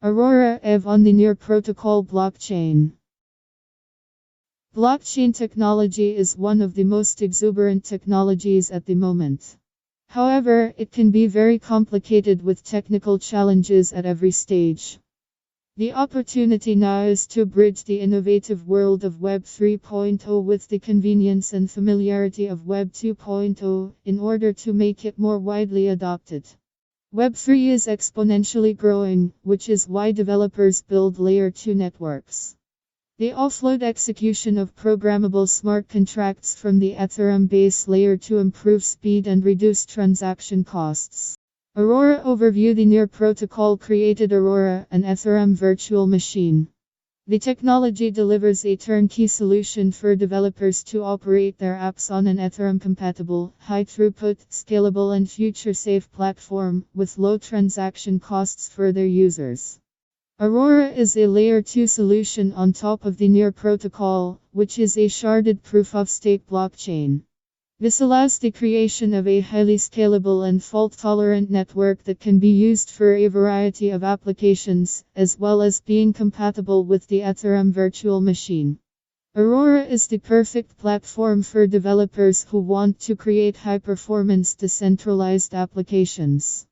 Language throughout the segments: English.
Aurora EV on the Near Protocol blockchain. Blockchain technology is one of the most exuberant technologies at the moment. However, it can be very complicated with technical challenges at every stage. The opportunity now is to bridge the innovative world of Web 3.0 with the convenience and familiarity of Web 2.0 in order to make it more widely adopted. Web 3 is exponentially growing, which is why developers build Layer 2 networks. The offload execution of programmable smart contracts from the Ethereum base layer to improve speed and reduce transaction costs. Aurora overview. The Near protocol created Aurora, an Ethereum virtual machine. The technology delivers a turnkey solution for developers to operate their apps on an Ethereum-compatible, high-throughput, scalable and future-safe platform, with low transaction costs for their users. Aurora is a Layer 2 solution on top of the Near protocol, which is a sharded proof-of-stake blockchain. This allows the creation of a highly scalable and fault-tolerant network that can be used for a variety of applications, as well as being compatible with the Ethereum Virtual Machine. Aurora is the perfect platform for developers who want to create high-performance decentralized applications.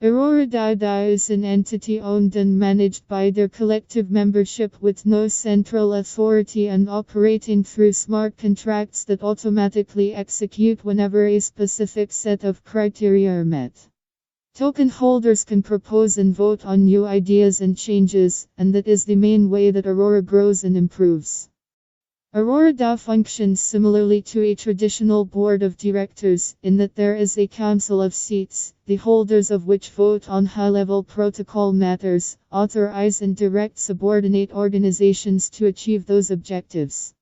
Aurora DAO is an entity owned and managed by their collective membership with no central authority and operating through smart contracts that automatically execute whenever a specific set of criteria are met. Token holders can propose and vote on new ideas and changes, and that is the main way that Aurora grows and improves. Aurora DAO functions similarly to a traditional board of directors, in that there is a council of seats, the holders of which vote on high-level protocol matters, authorize and direct subordinate organizations to achieve those objectives.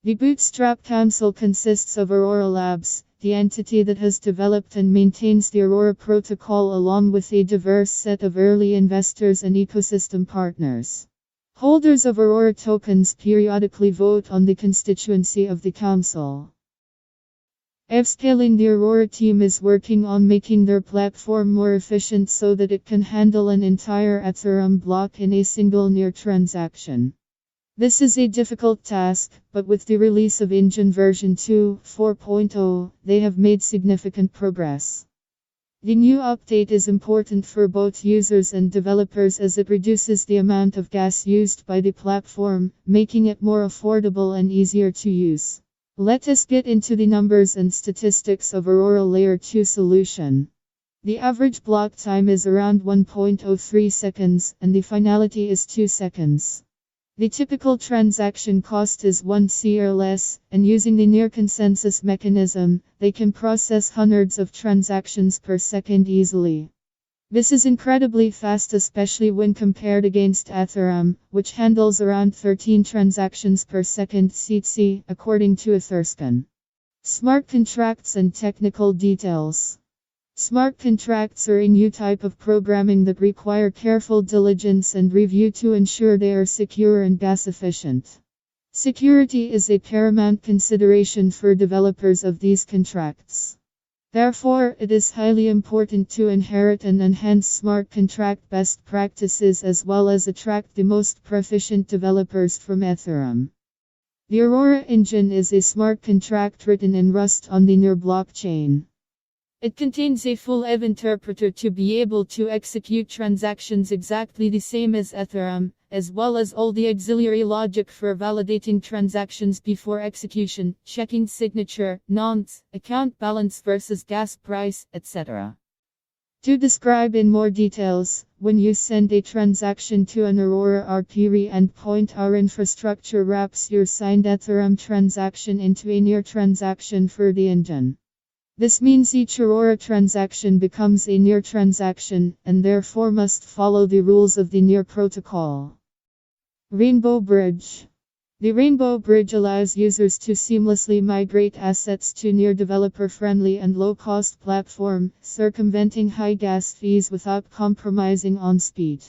The Bootstrap Council consists of Aurora Labs, the entity that has developed and maintains the Aurora protocol, along with a diverse set of early investors and ecosystem partners. Holders of Aurora tokens periodically vote on the constituency of the council. Scaling. The Aurora team is working on making their platform more efficient so that it can handle an entire Ethereum block in a single near transaction. This is a difficult task, but with the release of Engine version 2.4.0, they have made significant progress. The new update is important for both users and developers as it reduces the amount of gas used by the platform, making it more affordable and easier to use. Let us get into the numbers and statistics of Aurora Layer 2 solution. The average block time is around 1.03 seconds, and the finality is 2 seconds. The typical transaction cost is 1 C or less, and using the near consensus mechanism, they can process hundreds of transactions per second easily. This is incredibly fast, especially when compared against Ethereum, which handles around 13 transactions per second (CC), according to Etherscan. Smart contracts and technical details. Smart contracts are a new type of programming that require careful diligence and review to ensure they are secure and gas efficient. Security is a paramount consideration for developers of these contracts. Therefore, it is highly important to inherit and enhance smart contract best practices as well as attract the most proficient developers from Ethereum. The Aurora engine is a smart contract written in Rust on the Near blockchain. It contains a full EV interpreter to be able to execute transactions exactly the same as Ethereum, as well as all the auxiliary logic for validating transactions before execution, checking signature, nonce, account balance versus gas price, etc. To describe in more details, when you send a transaction to an Aurora RPRI endpoint, our infrastructure wraps your signed Ethereum transaction into a near transaction for the engine. This means each Aurora transaction becomes a near transaction, and therefore must follow the rules of the Near protocol. Rainbow Bridge. The Rainbow Bridge allows users to seamlessly migrate assets to Near developer-friendly and low-cost platform, circumventing high gas fees without compromising on speed.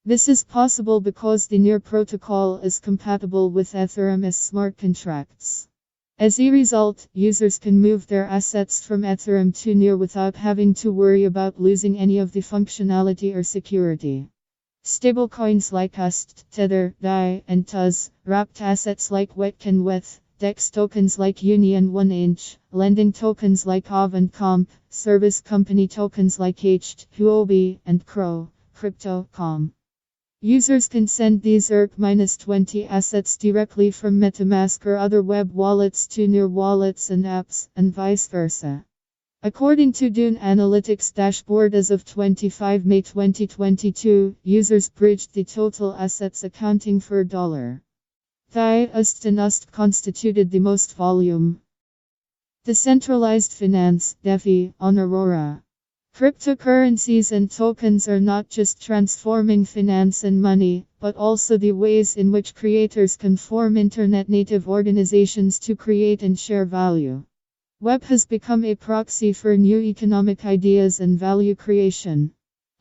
This is possible because the Near protocol is compatible with Ethereum's smart contracts. As a result, users can move their assets from Ethereum to Near without having to worry about losing any of the functionality or security. Stablecoins like UST, Tether, DAI, and TUS, wrapped assets like WETC and WETH, DEX tokens like Uni and 1inch, lending tokens like OV and Comp, service company tokens like HT, Huobi, and Crow, Crypto.com. Users can send these ERC-20 assets directly from MetaMask or other web wallets to Near wallets and apps, and vice versa. According to Dune Analytics dashboard as of 25 May 2022, users bridged the total assets accounting for $. UST and UST constituted the most volume. Decentralized Finance, DeFi, on Aurora. Cryptocurrencies and tokens are not just transforming finance and money, but also the ways in which creators can form internet-native organizations to create and share value. Web has become a proxy for new economic ideas and value creation.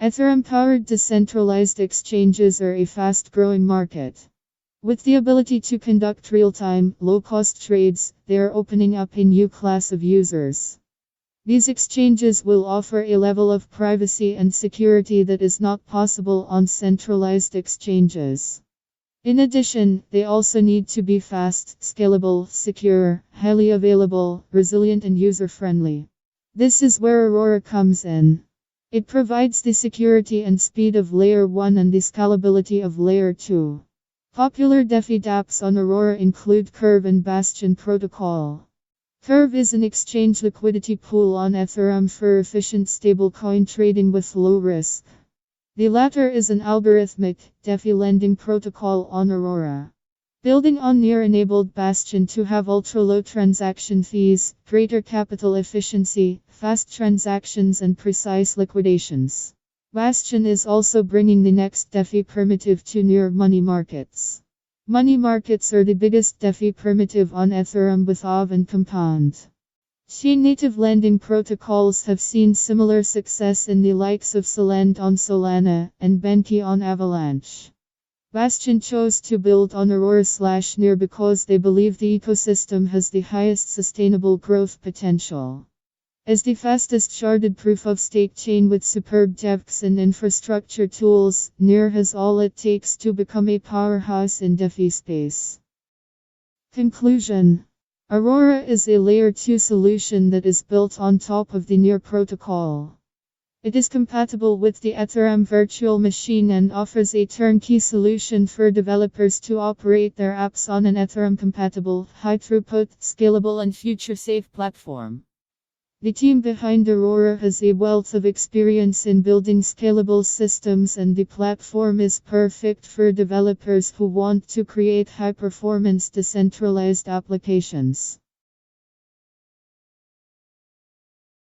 Ethereum-powered decentralized exchanges are a fast-growing market. With the ability to conduct real-time, low-cost trades, they are opening up a new class of users. These exchanges will offer a level of privacy and security that is not possible on centralized exchanges. In addition, they also need to be fast, scalable, secure, highly available, resilient, and user-friendly. This is where Aurora comes in. It provides the security and speed of Layer 1 and the scalability of Layer 2. Popular DeFi dApps on Aurora include Curve and Bastion Protocol. Curve is an exchange liquidity pool on Ethereum for efficient stablecoin trading with low risk. The latter is an algorithmic, DeFi lending protocol on Aurora. Building on Near-enabled Bastion to have ultra-low transaction fees, greater capital efficiency, fast transactions and precise liquidations. Bastion is also bringing the next DeFi primitive to Near money markets. Money markets are the biggest DeFi primitive on Ethereum with OV and Compound. Native lending protocols have seen similar success in the likes of Solend on Solana and Benki on Avalanche. Bastion chose to build on Aurora/Near because they believe the ecosystem has the highest sustainable growth potential. As the fastest sharded proof-of-stake chain with superb DevX and infrastructure tools, Near has all it takes to become a powerhouse in DeFi space. Conclusion: Aurora is a Layer 2 solution that is built on top of the Near protocol. It is compatible with the Ethereum Virtual Machine and offers a turnkey solution for developers to operate their apps on an Ethereum-compatible, high-throughput, scalable and future-safe platform. The team behind Aurora has a wealth of experience in building scalable systems, and the platform is perfect for developers who want to create high-performance decentralized applications.